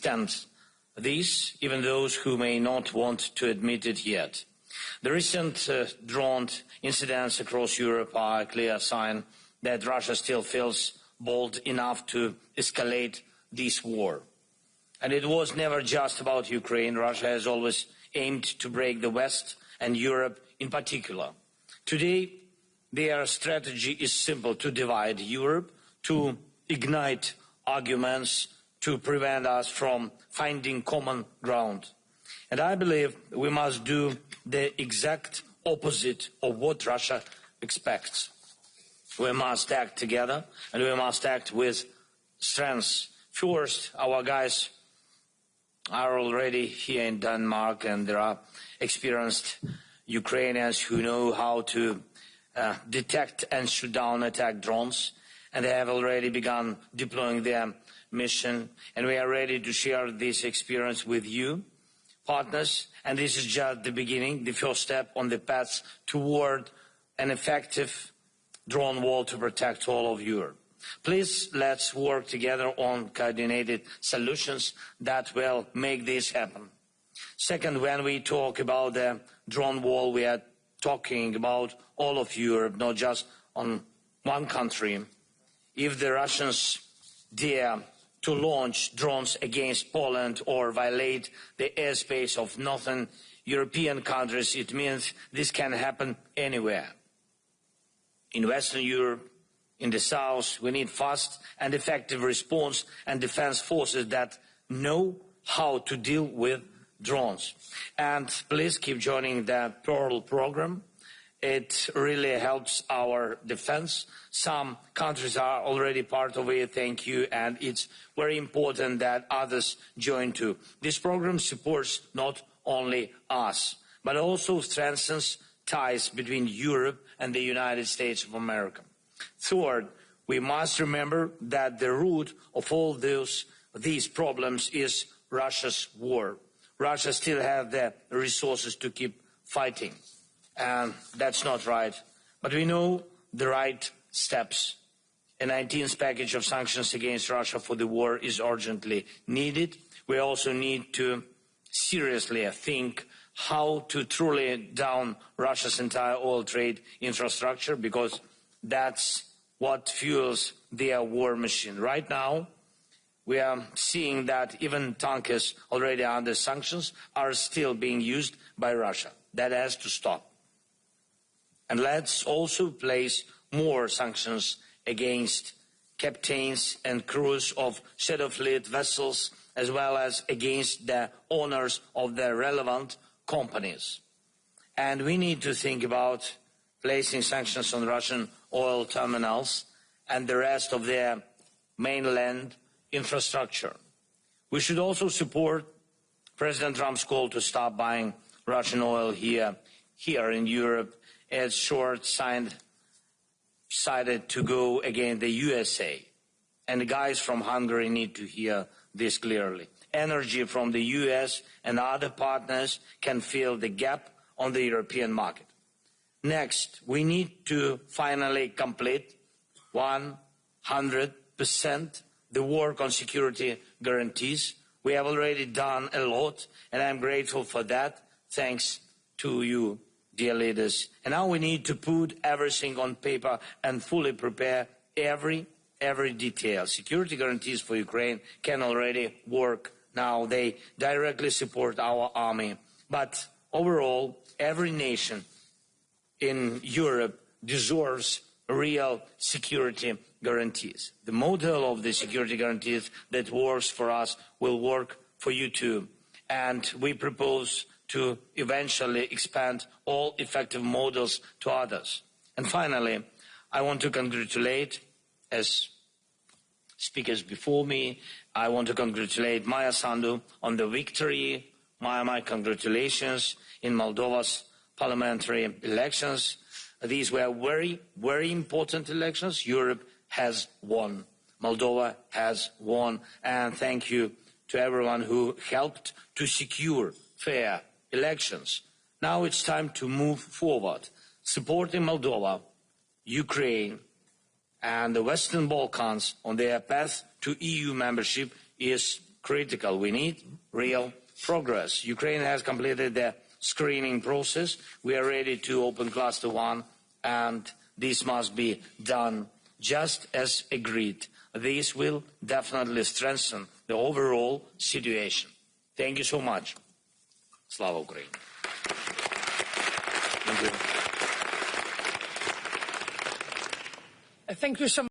extend this, even those who may not want to admit it yet. The recent drone incidents across Europe are a clear sign that Russia still feels bold enough to escalate this war. And it was never just about Ukraine. Russia has always aimed to break the West and Europe in particular. Today, their strategy is simple: to divide Europe, to ignite arguments, to prevent us from finding common ground. And I believe we must do the exact opposite of what Russia expects. We must act together, and we must act with strength. First, our guys are already here in Denmark, and there are experienced Ukrainians who know how to detect and shoot down attack drones, and they have already begun deploying their mission, and we are ready to share this experience with you, partners, and this is just the beginning, the first step on the path toward an effective drone wall to protect all of Europe. Please, let's work together on coordinated solutions that will make this happen. Second, when we talk about the drone wall, we are talking about all of Europe, not just on one country. If the Russians dare to launch drones against Poland or violate the airspace of northern European countries, it means this can happen anywhere. In Western Europe, in the south, we need fast and effective response and defense forces that know how to deal with drones. And please keep joining the Pearl program. It really helps our defense. Some countries are already part of it, thank you, and it's very important that others join too. This program supports not only us, but also strengthens ties between Europe and the United States of America. Third, we must remember that the root of all these problems is Russia's war. Russia still has the resources to keep fighting, and that's not right. But we know the right steps. A 19th package of sanctions against Russia for the war is urgently needed. We also need to seriously think how to truly down Russia's entire oil trade infrastructure, because that's what fuels their war machine. Right now, we are seeing that even tankers already under sanctions are still being used by Russia. That has to stop. And let's also place more sanctions against captains and crews of shadow fleet vessels, as well as against the owners of the relevant companies. And we need to think about placing sanctions on Russian oil terminals and the rest of their mainland infrastructure. We should also support President Trump's call to stop buying Russian oil here in Europe, as short-sighted to go against the USA. And the guys from Hungary need to hear this clearly. Energy from the US and other partners can fill the gap on the European market. Next, we need to finally complete 100% the work on security guarantees. We have already done a lot, and I'm grateful for that. Thanks to you, dear leaders. And now we need to put everything on paper and fully prepare every detail. Security guarantees for Ukraine can already work now. They directly support our army. But overall, every nation in Europe deserves real security guarantees. The model of the security guarantees that works for us will work for you too. And we propose to eventually expand all effective models to others. And finally, I want to congratulate, as speakers before me, I want to congratulate Maya Sandu on the victory. Maya, my congratulations in Moldova's parliamentary elections. These were very, very important elections. Europe has won. Moldova has won. And thank you to everyone who helped to secure fair elections. Now it's time to move forward, supporting Moldova, Ukraine, and the Western Balkans on their path to EU membership is critical. We need real progress. Ukraine has completed the screening process. We are ready to open Cluster 1, and this must be done just as agreed. This will definitely strengthen the overall situation. Thank you so much. Slava Ukraini. Thank you. Thank you so much.